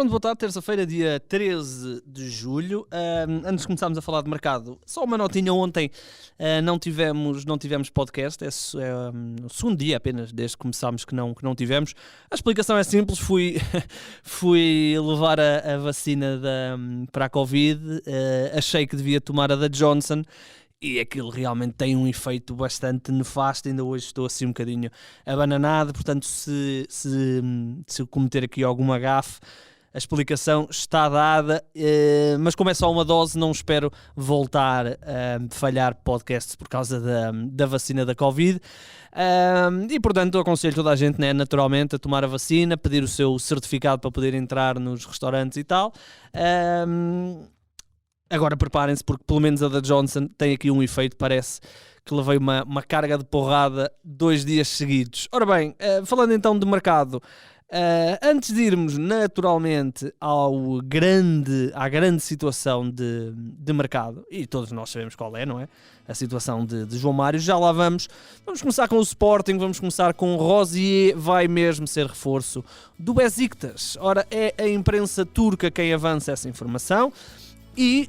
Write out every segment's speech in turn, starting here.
Ora, boa tarde, terça-feira, dia 13 de julho. Antes de começarmos a falar de mercado, só uma notinha: ontem não tivemos podcast, é o segundo dia apenas desde que começámos que não tivemos. A explicação é simples: fui levar a vacina para a Covid, achei que devia tomar a da Johnson, e aquilo realmente tem um efeito bastante nefasto. Ainda hoje estou assim um bocadinho abananado, portanto se cometer aqui alguma gafe, a explicação está dada, mas como é só uma dose, não espero voltar a falhar podcasts por causa da vacina da Covid. E portanto aconselho toda a gente, né, naturalmente, a tomar a vacina, pedir o seu certificado para poder entrar nos restaurantes e tal. Agora preparem-se, porque pelo menos a da Johnson tem aqui um efeito, parece que levei uma carga de porrada 2 dias seguidos. Ora bem, falando então de mercado, antes de irmos naturalmente à grande situação de mercado, e todos nós sabemos qual é, não é? A situação de João Mário, já lá vamos. Vamos começar com o Sporting, vamos começar com Rosier, vai mesmo ser reforço do Beşiktaş. Ora, é a imprensa turca quem avança essa informação, e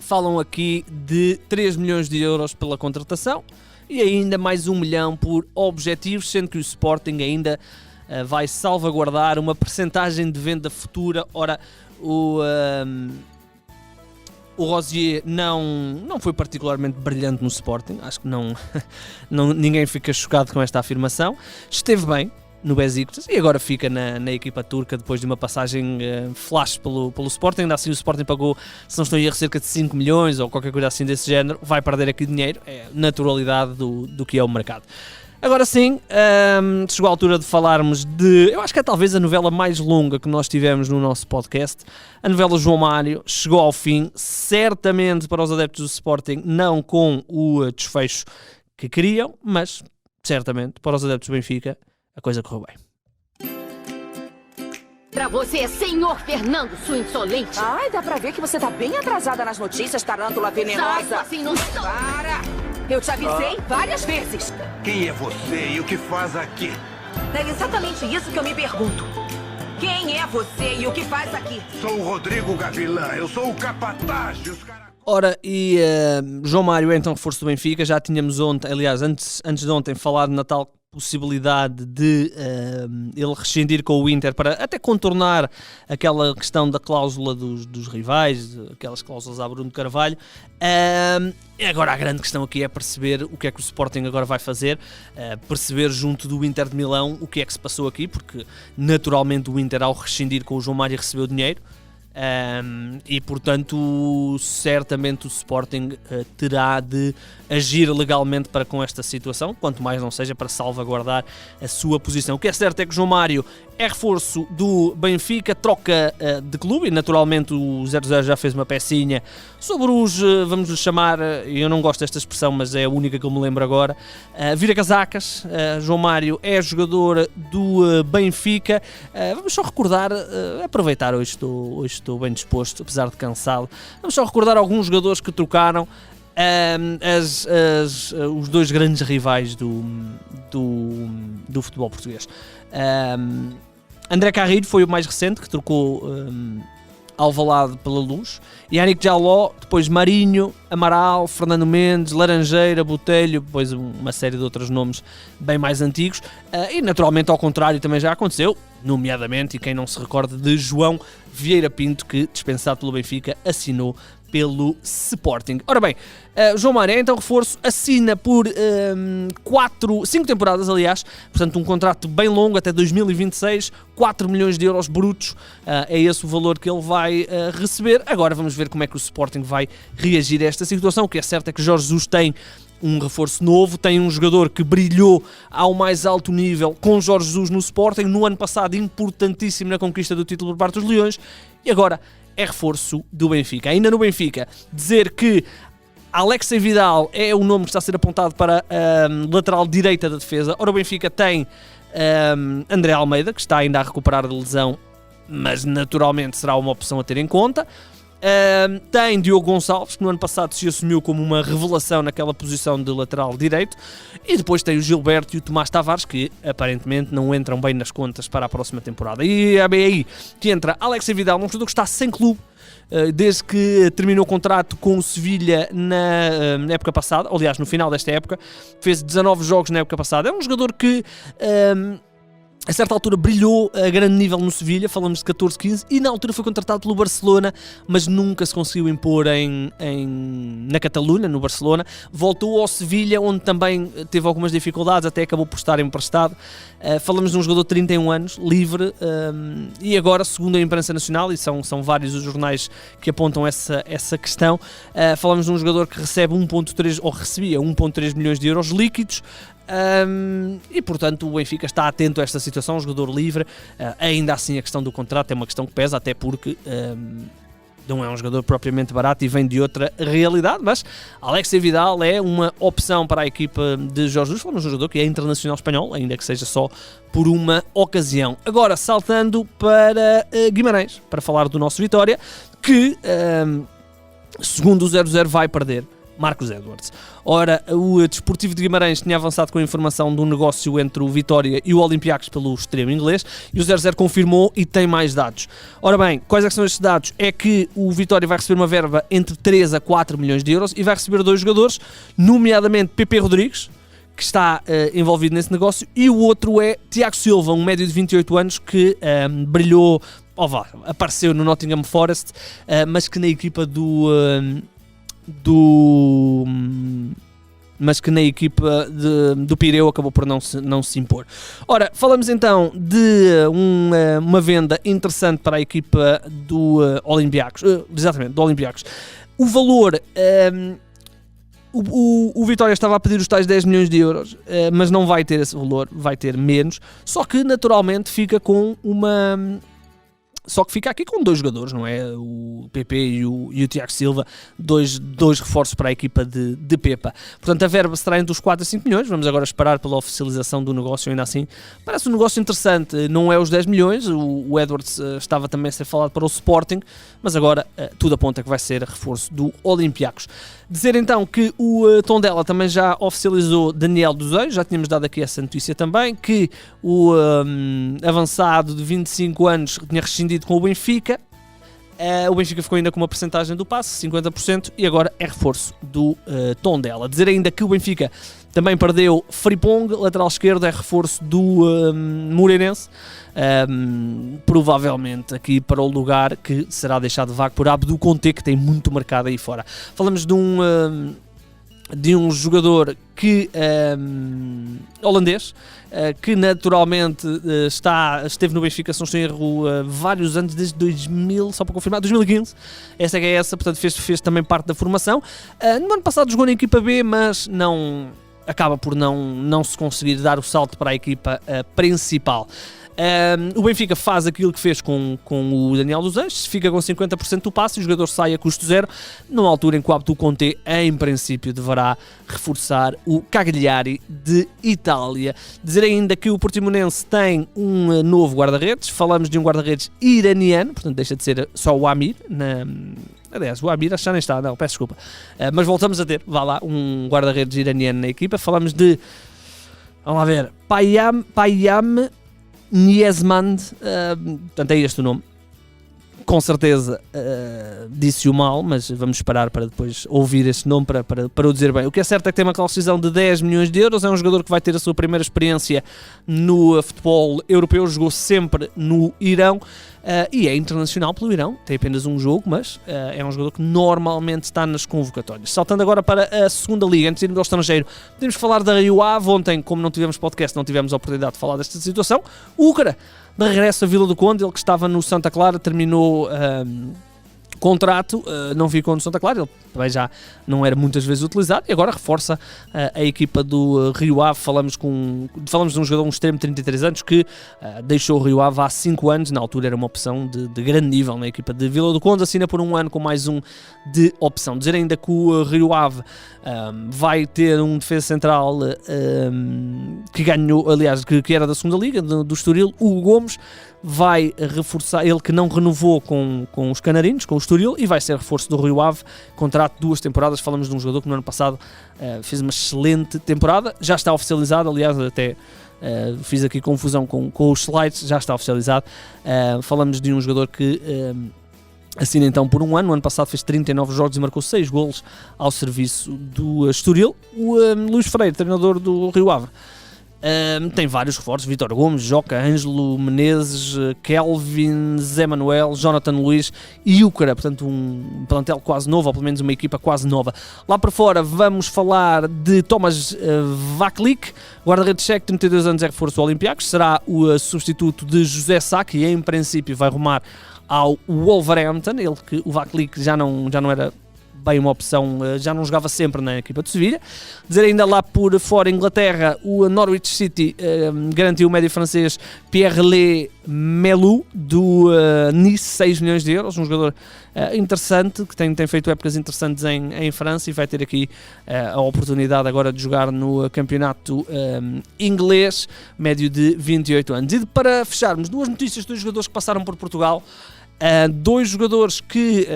falam aqui de 3 milhões de euros pela contratação e ainda mais 1 milhão por objetivos, sendo que o Sporting ainda vai salvaguardar uma percentagem de venda futura. Ora, o Rosier não foi particularmente brilhante no Sporting, acho que ninguém fica chocado com esta afirmação. Esteve bem no Beşiktaş e agora fica na equipa turca depois de uma passagem flash pelo Sporting. Ainda assim o Sporting pagou, se não estou a erro, cerca de 5 milhões ou qualquer coisa assim desse género. Vai perder aqui dinheiro, é naturalidade do que é o mercado. Agora sim, chegou a altura de falarmos eu acho que é talvez a novela mais longa que nós tivemos no nosso podcast. A novela João Mário chegou ao fim, certamente para os adeptos do Sporting não com o desfecho que queriam, mas certamente para os adeptos do Benfica a coisa correu bem. Pra você, senhor Fernando, sua insolente. Ai, dá pra ver que você tá bem atrasada nas notícias, tarântula venenosa. Sai, assim, não... Para! Eu te avisei várias vezes. Quem é você e o que faz aqui? É exatamente isso que eu me pergunto. Quem é você e o que faz aqui? Sou o Rodrigo Gavilã, eu sou o capataz dos caras... Ora, e João Mário é então reforço do Benfica. Já tínhamos ontem, aliás, antes de ontem, falado na tal possibilidade de ele rescindir com o Inter para até contornar aquela questão da cláusula dos rivais, aquelas cláusulas a Bruno Carvalho. Agora a grande questão aqui é perceber o que é que o Sporting agora vai fazer, perceber junto do Inter de Milão o que é que se passou aqui, porque naturalmente o Inter, ao rescindir com o João Mário, recebeu dinheiro. E portanto certamente o Sporting terá de agir legalmente para com esta situação, quanto mais não seja para salvaguardar a sua posição. O que é certo é que João Mário é reforço do Benfica, troca de clube, e naturalmente o 0-0 já fez uma pecinha sobre os, vamos lhe chamar, eu não gosto desta expressão, mas é a única que eu me lembro agora, vira-casacas. João Mário é jogador do Benfica. Vamos só recordar, aproveitar, hoje estou bem disposto, apesar de cansado, vamos só recordar alguns jogadores que trocaram, os dois grandes rivais do futebol português. André Carrilho foi o mais recente, que trocou Alvalade pela Luz. Yannick Jaló, depois Marinho, Amaral, Fernando Mendes, Laranjeira, Botelho, depois uma série de outros nomes bem mais antigos. E naturalmente ao contrário também já aconteceu, nomeadamente, e quem não se recorda, de João Vieira Pinto, que, dispensado pelo Benfica, assinou pelo Sporting. Ora bem, João Mário é então reforço, assina por 5 temporadas, aliás, portanto um contrato bem longo até 2026, 4 milhões de euros brutos, é esse o valor que ele vai receber. Agora vamos ver como é que o Sporting vai reagir a esta situação. O que é certo é que Jorge Jesus tem um reforço novo, tem um jogador que brilhou ao mais alto nível com Jorge Jesus no Sporting, no ano passado importantíssimo na conquista do título por parte dos Leões, e agora é reforço do Benfica. Ainda no Benfica, dizer que Alexei Vidal é o nome que está a ser apontado para lateral direita da defesa. Ora, o Benfica tem André Almeida, que está ainda a recuperar de lesão, mas naturalmente será uma opção a ter em conta. Tem Diogo Gonçalves, que no ano passado se assumiu como uma revelação naquela posição de lateral direito, e depois tem o Gilberto e o Tomás Tavares, que aparentemente não entram bem nas contas para a próxima temporada. E é bem aí que entra Alexei Vidal, um jogador que está sem clube desde que terminou o contrato com o Sevilha na época passada, aliás, no final desta época, fez 19 jogos na época passada. É um jogador que a certa altura brilhou a grande nível no Sevilha, falamos de 14, 15, e na altura foi contratado pelo Barcelona, mas nunca se conseguiu impor na Catalunha, no Barcelona. Voltou ao Sevilha, onde também teve algumas dificuldades, até acabou por estar emprestado. Falamos de um jogador de 31 anos, livre, e agora, segundo a imprensa nacional, e são vários os jornais que apontam essa questão, falamos de um jogador que recebe 1.3, ou recebia 1.3 milhões de euros líquidos, e portanto o Benfica está atento a esta situação, um jogador livre. Ainda assim a questão do contrato é uma questão que pesa, até porque não é um jogador propriamente barato e vem de outra realidade, mas Alexei Vidal é uma opção para a equipa de Jorge Jesus. Falamos de um jogador que é internacional espanhol, ainda que seja só por uma ocasião. Agora saltando para Guimarães, para falar do nosso Vitória, que segundo o 0-0 vai perder Marcos Edwards. Ora, o Desportivo de Guimarães tinha avançado com a informação de um negócio entre o Vitória e o Olympiacos pelo extremo inglês, e o 0-0 confirmou e tem mais dados. Ora bem, quais é que são estes dados? É que o Vitória vai receber uma verba entre 3 a 4 milhões de euros e vai receber 2 jogadores, nomeadamente Pepe Rodrigues, que está envolvido nesse negócio, e o outro é Tiago Silva, um médio de 28 anos que brilhou, apareceu no Nottingham Forest, mas que na equipa do Pireu acabou por não se impor. Ora, falamos então de uma venda interessante para a equipa do Olympiacos, exatamente, do Olympiacos. O valor, o Vitória estava a pedir os tais 10 milhões de euros, mas não vai ter esse valor, vai ter menos, só que naturalmente fica aqui com 2 jogadores, não é? O PP e o Tiago Silva, dois reforços para a equipa de Pepa. Portanto, a verba será entre os 4 a 5 milhões. Vamos agora esperar pela oficialização do negócio. Ainda assim, parece um negócio interessante. Não é os 10 milhões. O Edwards estava também a ser falado para o Sporting, mas agora tudo aponta que vai ser reforço do Olympiacos. Dizer então que o Tondela também já oficializou Daniel dos Anjos, já tínhamos dado aqui essa notícia também, que o avançado de 25 anos tinha rescindido com o Benfica. O Benfica ficou ainda com uma percentagem do passe, 50%, e agora é reforço do Tondela. Dizer ainda que o Benfica também perdeu Frimpong, lateral esquerdo, é reforço do Moreirense, provavelmente aqui para o lugar que será deixado vago por Abdul Conte, que tem muito mercado aí fora. Falamos de um jogador que holandês, que naturalmente esteve no Benfica, se não estou em erro, vários anos, desde 2000, só para confirmar, 2015, essa é essa, portanto fez também parte da formação. No ano passado jogou na equipa B, mas acaba por não se conseguir dar o salto para a equipa principal. O Benfica faz aquilo que fez com o Daniel dos Anjos, fica com 50% do passe e o jogador sai a custo zero, numa altura em que o Abdul Conte, em princípio, deverá reforçar o Cagliari de Itália. Dizer ainda que o Portimonense tem um novo guarda-redes, falamos de um guarda-redes iraniano, portanto deixa de ser só o Amir, aliás, o Amir já nem está, não, peço desculpa, mas voltamos a ter, um guarda-redes iraniano na equipa. Falamos de, vamos lá ver, Payam Niezmand, portanto é este o nome. Com certeza disse-o mal, mas vamos esperar para depois ouvir este nome para o dizer bem. O que é certo é que tem uma decisão de 10 milhões de euros, é um jogador que vai ter a sua primeira experiência no futebol europeu, jogou sempre no Irão, e é internacional pelo Irão, tem apenas um jogo, mas é um jogador que normalmente está nas convocatórias. Saltando agora para a segunda liga, antes de irmos ao estrangeiro, podemos falar da Rio Ave. Ontem, como não tivemos podcast, não tivemos a oportunidade de falar desta situação. O Úcara, de regresso à Vila do Conde, ele que estava no Santa Clara, terminou contrato, não ficou no Santa Clara, ele também já não era muitas vezes utilizado, e agora reforça a equipa do Rio Ave. Falamos de um jogador, um extremo de 33 anos, que deixou o Rio Ave há 5 anos, na altura era uma opção de grande nível na equipa de Vila do Conde, assina por um ano com mais um de opção. Dizer ainda que o Rio Ave vai ter um defesa central que ganhou, aliás, que era da segunda liga, do Estoril, Hugo Gomes, vai reforçar, ele que não renovou com os Canarinos, com o Estoril, e vai ser reforço do Rio Ave, contrato de 2 temporadas. Falamos de um jogador que no ano passado fez uma excelente temporada, já está oficializado, aliás, até fiz aqui confusão com os slides, já está oficializado. Falamos de um jogador que assina então por um ano. No ano passado fez 39 jogos e marcou 6 golos ao serviço do Estoril. O Luís Freire, treinador do Rio Ave, tem vários reforços: Vítor Gomes, Joca, Ângelo, Menezes, Kelvin, Zé Manuel, Jonathan Luís e Úcara. Portanto, um plantel quase novo, ou pelo menos uma equipa quase nova. Lá para fora vamos falar de Tomáš Vaclík, guarda-redes checo, 32 anos, é reforço do Olympiacos, será o substituto de José Sá, que em princípio vai rumar ao Wolverhampton. Ele que o Vaclík já não era bem uma opção, já não jogava sempre na equipa de Sevilha. Dizer ainda lá por fora, Inglaterra, o Norwich City garantiu o médio francês Pierre-Le Melou do Nice, 6 milhões de euros, um jogador interessante, que tem feito épocas interessantes em França, e vai ter aqui a oportunidade agora de jogar no campeonato inglês, médio de 28 anos. E para fecharmos, 2 notícias de 2 jogadores que passaram por Portugal, 2 jogadores que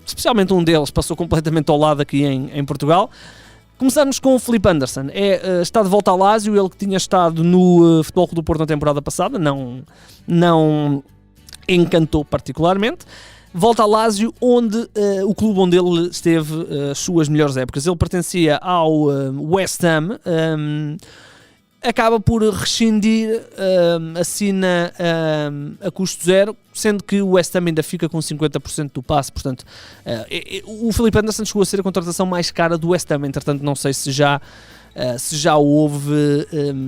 especialmente um deles passou completamente ao lado aqui em Portugal. Começamos com o Filipe Anderson. Está de volta ao Lazio, ele que tinha estado no Futebol Clube do Porto na temporada passada, não encantou particularmente. Volta ao Lazio, onde o clube onde ele esteve as suas melhores épocas. Ele pertencia ao West Ham, acaba por rescindir, assina a custo zero, sendo que o West Ham ainda fica com 50% do passe. Portanto, o Filipe Anderson chegou a ser a contratação mais cara do West Ham. Entretanto, não sei se já houve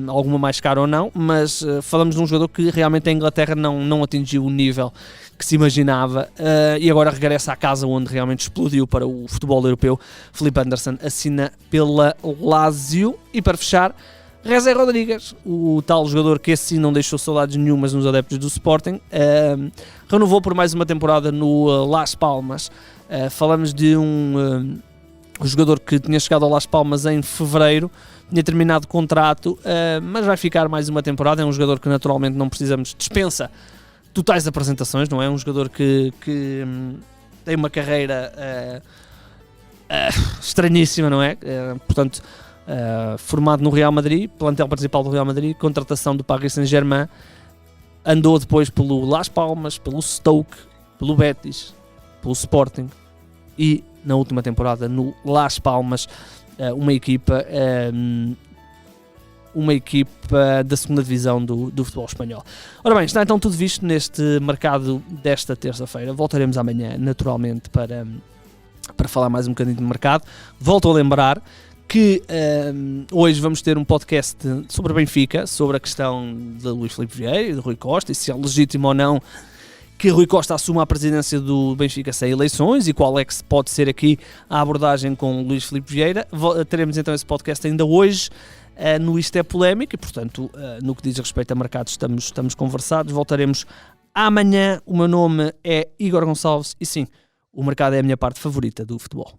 alguma mais cara ou não, mas falamos de um jogador que realmente a Inglaterra não atingiu o nível que se imaginava, e agora regressa à casa onde realmente explodiu para o futebol europeu. Filipe Anderson assina pela Lazio. E para fechar, José Rodrigues, o tal jogador que esse não deixou saudades nenhumas nos adeptos do Sporting, renovou por mais uma temporada no Las Palmas. Falamos de um jogador que tinha chegado ao Las Palmas em fevereiro, tinha terminado o contrato, mas vai ficar mais uma temporada. É um jogador que naturalmente não precisamos, dispensa totais apresentações, não é? Um jogador que tem uma carreira estranhíssima, não é? Portanto, formado no Real Madrid, plantel principal do Real Madrid, contratação do Paris Saint-Germain, andou depois pelo Las Palmas, pelo Stoke, pelo Betis, pelo Sporting e na última temporada no Las Palmas, uma equipa da segunda divisão do futebol espanhol. Ora bem, está então tudo visto neste mercado desta terça-feira. Voltaremos amanhã, naturalmente, para falar mais um bocadinho de mercado. Volto a lembrar que hoje vamos ter um podcast sobre a Benfica, sobre a questão de Luís Filipe Vieira e de Rui Costa, e se é legítimo ou não que Rui Costa assuma a presidência do Benfica sem eleições, e qual é que pode ser aqui a abordagem com Luís Filipe Vieira. Teremos então esse podcast ainda hoje no Isto é Polémica, e portanto no que diz respeito a mercados estamos conversados. Voltaremos amanhã. O meu nome é Igor Gonçalves e sim, o mercado é a minha parte favorita do futebol.